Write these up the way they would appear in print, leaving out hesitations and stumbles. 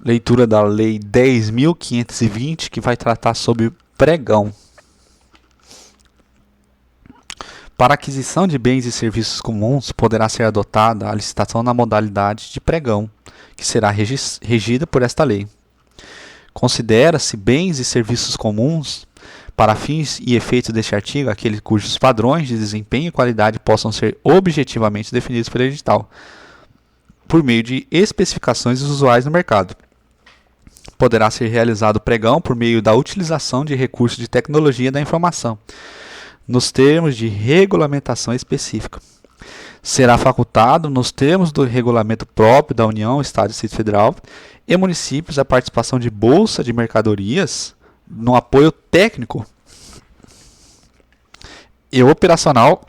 Leitura da Lei 10.520, que vai tratar sobre pregão. Para aquisição de bens e serviços comuns, poderá ser adotada a licitação na modalidade de pregão, que será regida por esta lei. Considera-se bens e serviços comuns, para fins e efeitos deste artigo, aqueles cujos padrões de desempenho e qualidade possam ser objetivamente definidos pelo edital, por meio de especificações usuais no mercado. Poderá ser realizado pregão por meio da utilização de recursos de tecnologia da informação, nos termos de regulamentação específica. Será facultado, nos termos do regulamento próprio da União, Estado e Distrito Federal e municípios, a participação de bolsa de mercadorias no apoio técnico e operacional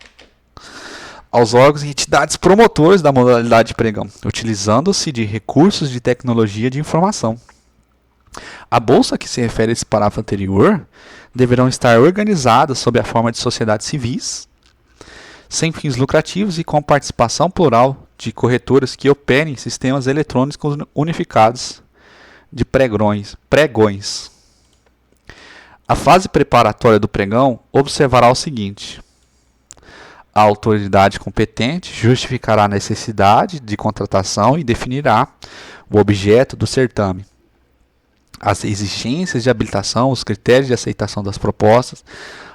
aos órgãos e entidades promotores da modalidade de pregão, utilizando-se de recursos de tecnologia de informação. A bolsa a que se refere a esse parágrafo anterior deverão estar organizadas sob a forma de sociedades civis, sem fins lucrativos e com participação plural de corretoras que operem sistemas eletrônicos unificados de pregões. A fase preparatória do pregão observará o seguinte: a autoridade competente justificará a necessidade de contratação e definirá o objeto do certame, as exigências de habilitação, os critérios de aceitação das propostas,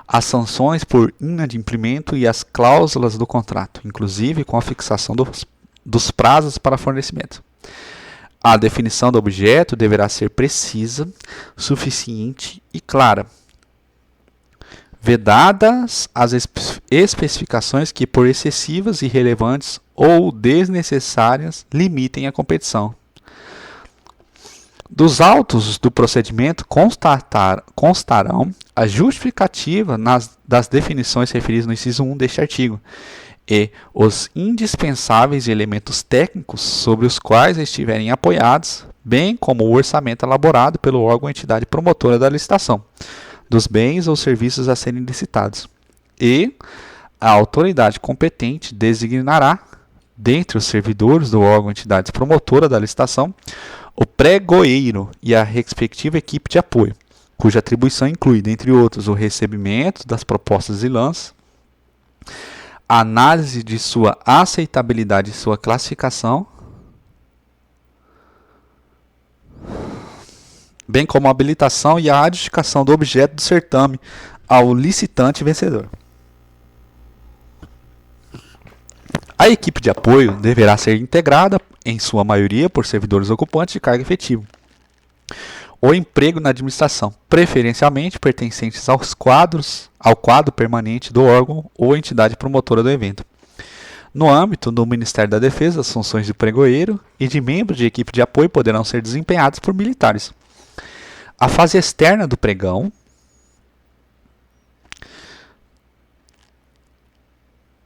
as sanções por inadimplemento e as cláusulas do contrato, inclusive com a fixação dos prazos para fornecimento. A definição do objeto deverá ser precisa, suficiente e clara, vedadas as especificações que, por excessivas, irrelevantes ou desnecessárias, limitem a competição. Dos autos do procedimento constarão a justificativa das definições referidas no inciso 1 deste artigo e os indispensáveis elementos técnicos sobre os quais estiverem apoiados, bem como o orçamento elaborado pelo órgão ou entidade promotora da licitação dos bens ou serviços a serem licitados. E a autoridade competente designará, dentre os servidores do órgão ou entidade promotora da licitação, o pregoeiro e a respectiva equipe de apoio, cuja atribuição inclui, dentre outros, o recebimento das propostas e lances, a análise de sua aceitabilidade e sua classificação, bem como a habilitação e a adjudicação do objeto do certame ao licitante vencedor. A equipe de apoio deverá ser integrada, em sua maioria, por servidores ocupantes de cargo efetivo ou emprego na administração, preferencialmente pertencentes ao quadro permanente do órgão ou entidade promotora do evento. No âmbito do Ministério da Defesa, as funções de pregoeiro e de membro de equipe de apoio poderão ser desempenhadas por militares. A fase externa do pregão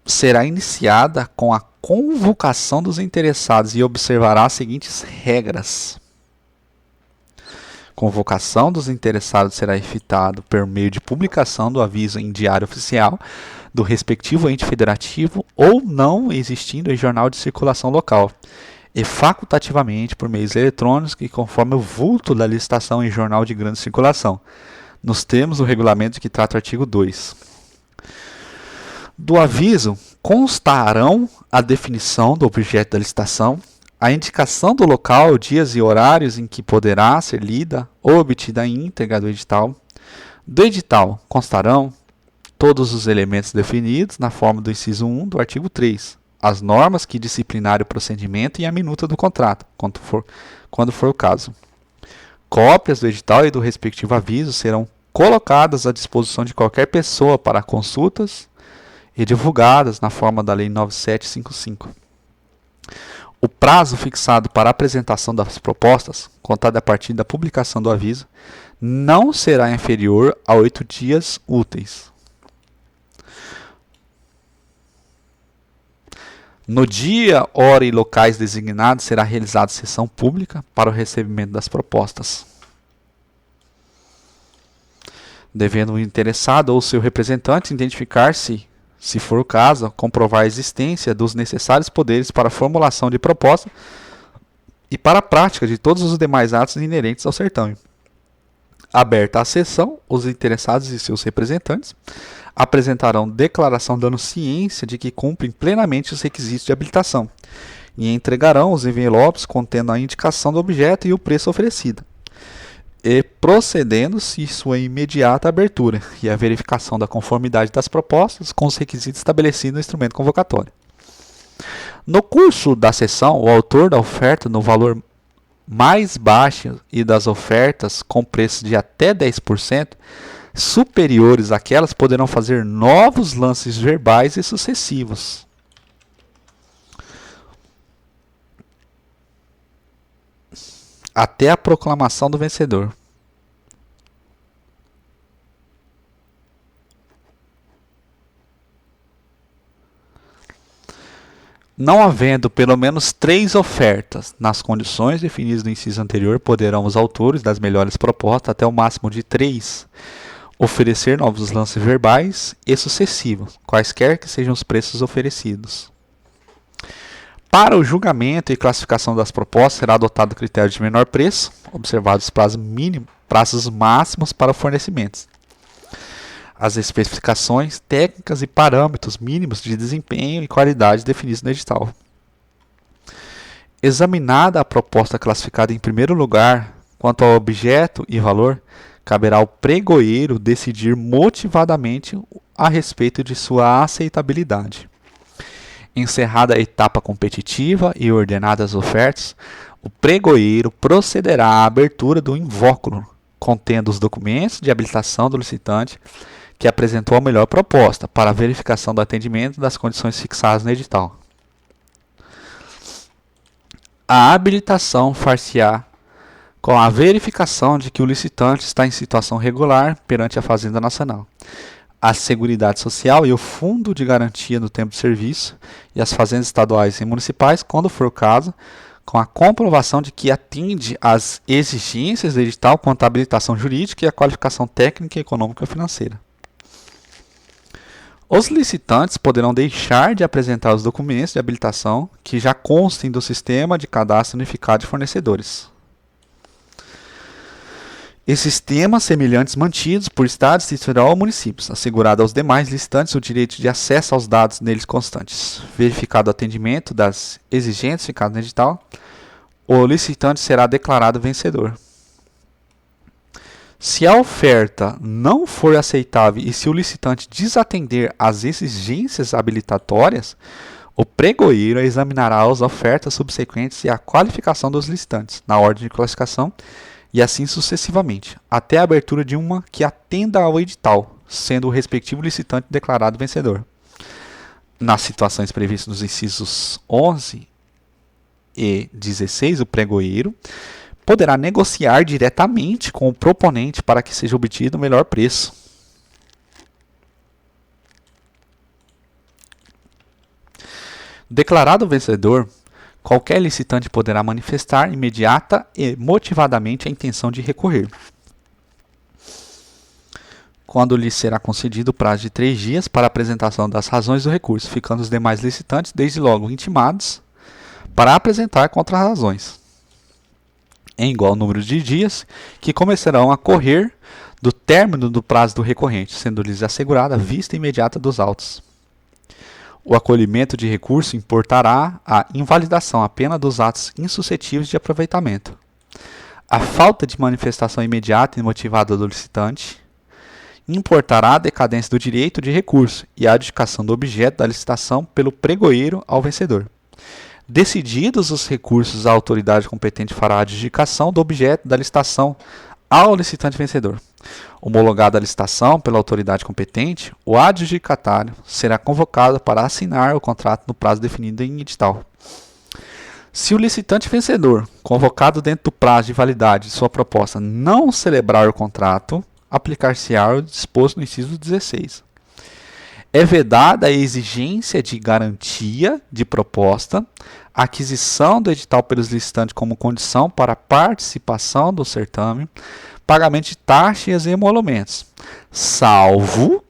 será iniciada com a convocação dos interessados e observará as seguintes regras. Convocação dos interessados será efetuada por meio de publicação do aviso em diário oficial do respectivo ente federativo ou não existindo em jornal de circulação local, e facultativamente por meios eletrônicos e conforme o vulto da licitação em jornal de grande circulação, nos termos do regulamento que trata o artigo 2. Do aviso constarão a definição do objeto da licitação, a indicação do local, dias e horários em que poderá ser lida ou obtida a íntegra do edital. Do edital constarão todos os elementos definidos na forma do inciso 1 do artigo 3, as normas que disciplinarem o procedimento e a minuta do contrato, quando for o caso. Cópias do edital e do respectivo aviso serão colocadas à disposição de qualquer pessoa para consultas e divulgadas na forma da Lei 9755. O prazo fixado para a apresentação das propostas, contado a partir da publicação do aviso, não será inferior a 8 dias úteis. No dia, hora e locais designados será realizada sessão pública para o recebimento das propostas, devendo o interessado ou seu representante identificar-se, se for o caso, comprovar a existência dos necessários poderes para a formulação de proposta e para a prática de todos os demais atos inerentes ao certame. Aberta a sessão, os interessados e seus representantes apresentarão declaração dando ciência de que cumprem plenamente os requisitos de habilitação e entregarão os envelopes contendo a indicação do objeto e o preço oferecido, e procedendo-se sua imediata abertura e a verificação da conformidade das propostas com os requisitos estabelecidos no instrumento convocatório. No curso da sessão, o autor da oferta no valor mais baixo e das ofertas com preço de até 10% superiores àquelas poderão fazer novos lances verbais e sucessivos. Até a proclamação do vencedor. Não havendo pelo menos 3 ofertas nas condições definidas no inciso anterior, poderão os autores das melhores propostas, até o máximo de 3, oferecer novos lances verbais e sucessivos, quaisquer que sejam os preços oferecidos. Para o julgamento e classificação das propostas, será adotado o critério de menor preço, observados os prazos máximos para fornecimentos, as especificações técnicas e parâmetros mínimos de desempenho e qualidade definidos no edital. Examinada a proposta classificada em primeiro lugar, quanto ao objeto e valor, caberá ao pregoeiro decidir motivadamente a respeito de sua aceitabilidade. Encerrada a etapa competitiva e ordenadas as ofertas, o pregoeiro procederá à abertura do invólucro, contendo os documentos de habilitação do licitante que apresentou a melhor proposta, para a verificação do atendimento das condições fixadas no edital. A habilitação far-se-á com a verificação de que o licitante está em situação regular perante a Fazenda Nacional, a Seguridade Social e o Fundo de Garantia do Tempo de Serviço e as fazendas estaduais e municipais, quando for o caso, com a comprovação de que atende às exigências do edital quanto à habilitação jurídica e a qualificação técnica, econômica e financeira. Os licitantes poderão deixar de apresentar os documentos de habilitação que já constem do Sistema de Cadastro Unificado de Fornecedores. E sistemas semelhantes mantidos por Estado, Distrito Federal ou municípios, assegurado aos demais licitantes o direito de acesso aos dados neles constantes. Verificado o atendimento das exigências ficadas no edital, o licitante será declarado vencedor. Se a oferta não for aceitável e se o licitante desatender às exigências habilitatórias, o pregoeiro examinará as ofertas subsequentes e a qualificação dos licitantes, na ordem de classificação, e assim sucessivamente, até a abertura de uma que atenda ao edital, sendo o respectivo licitante declarado vencedor. Nas situações previstas nos incisos 11 e 16, o pregoeiro poderá negociar diretamente com o proponente para que seja obtido o melhor preço. Declarado vencedor, qualquer licitante poderá manifestar imediata e motivadamente a intenção de recorrer, quando lhe será concedido o prazo de 3 dias para a apresentação das razões do recurso, ficando os demais licitantes desde logo intimados para apresentar contra-razões, em igual número de dias, que começarão a correr do término do prazo do recorrente, sendo-lhes assegurada a vista imediata dos autos. O acolhimento de recurso importará a invalidação apenas dos atos insuscetíveis de aproveitamento. A falta de manifestação imediata e motivada do licitante importará a decadência do direito de recurso e a adjudicação do objeto da licitação pelo pregoeiro ao vencedor. Decididos os recursos, a autoridade competente fará a adjudicação do objeto da licitação ao licitante vencedor. Homologada a licitação pela autoridade competente, o adjudicatário será convocado para assinar o contrato no prazo definido em edital. Se o licitante vencedor, convocado dentro do prazo de validade de sua proposta, não celebrar o contrato, aplicar-se-á o disposto no inciso 16. É vedada a exigência de garantia de proposta, aquisição do edital pelos licitantes como condição para a participação do certame, pagamento de taxas e emolumentos, salvo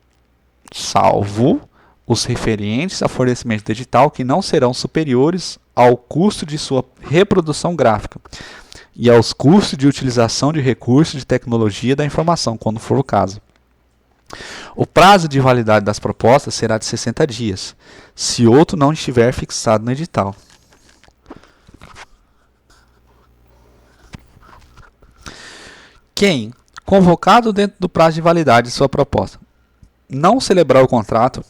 os referentes a fornecimento do edital que não serão superiores ao custo de sua reprodução gráfica e aos custos de utilização de recursos de tecnologia da informação, quando for o caso. O prazo de validade das propostas será de 60 dias, se outro não estiver fixado no edital. Quem, convocado dentro do prazo de validade de sua proposta, não celebrar o contrato,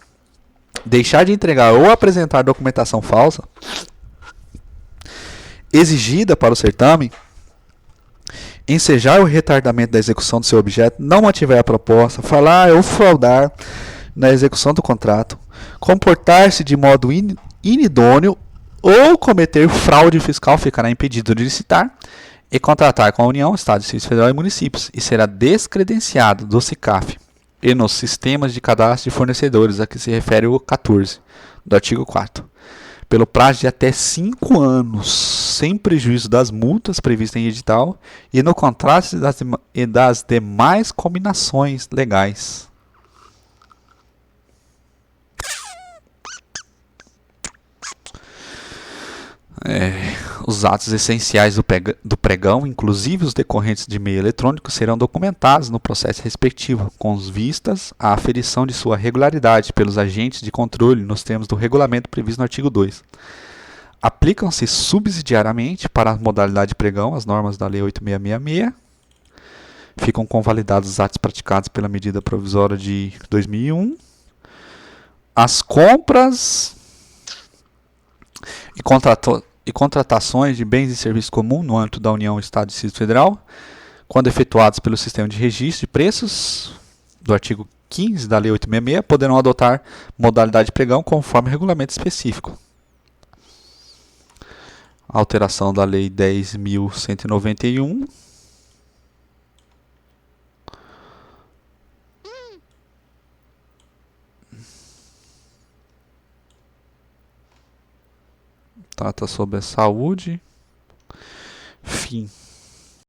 deixar de entregar ou apresentar documentação falsa exigida para o certame, ensejar o retardamento da execução do seu objeto, não mantiver a proposta, falar ou fraudar na execução do contrato, comportar-se de modo inidôneo ou cometer fraude fiscal, ficará impedido de licitar e contratar com a União, Estado, Distrito Federal e municípios, e será descredenciado do SICAF e nos sistemas de cadastro de fornecedores, a que se refere o 14 do artigo 4º, pelo prazo de até 5 anos, sem prejuízo das multas previstas em edital e no contrato e das demais combinações legais. Os atos essenciais do pregão, inclusive os decorrentes de meio eletrônico, serão documentados no processo respectivo, com vistas à aferição de sua regularidade pelos agentes de controle nos termos do regulamento previsto no artigo 2. Aplicam-se subsidiariamente para a modalidade de pregão as normas da Lei 8666. Ficam convalidados os atos praticados pela medida provisória de 2001. As compras e contratações de bens e serviços comuns no âmbito da União, Estado e Distrito Federal, quando efetuados pelo sistema de registro de preços do artigo 15 da Lei 866, poderão adotar modalidade de pregão conforme regulamento específico. Alteração da Lei 10.191. Trata sobre a saúde. Fim.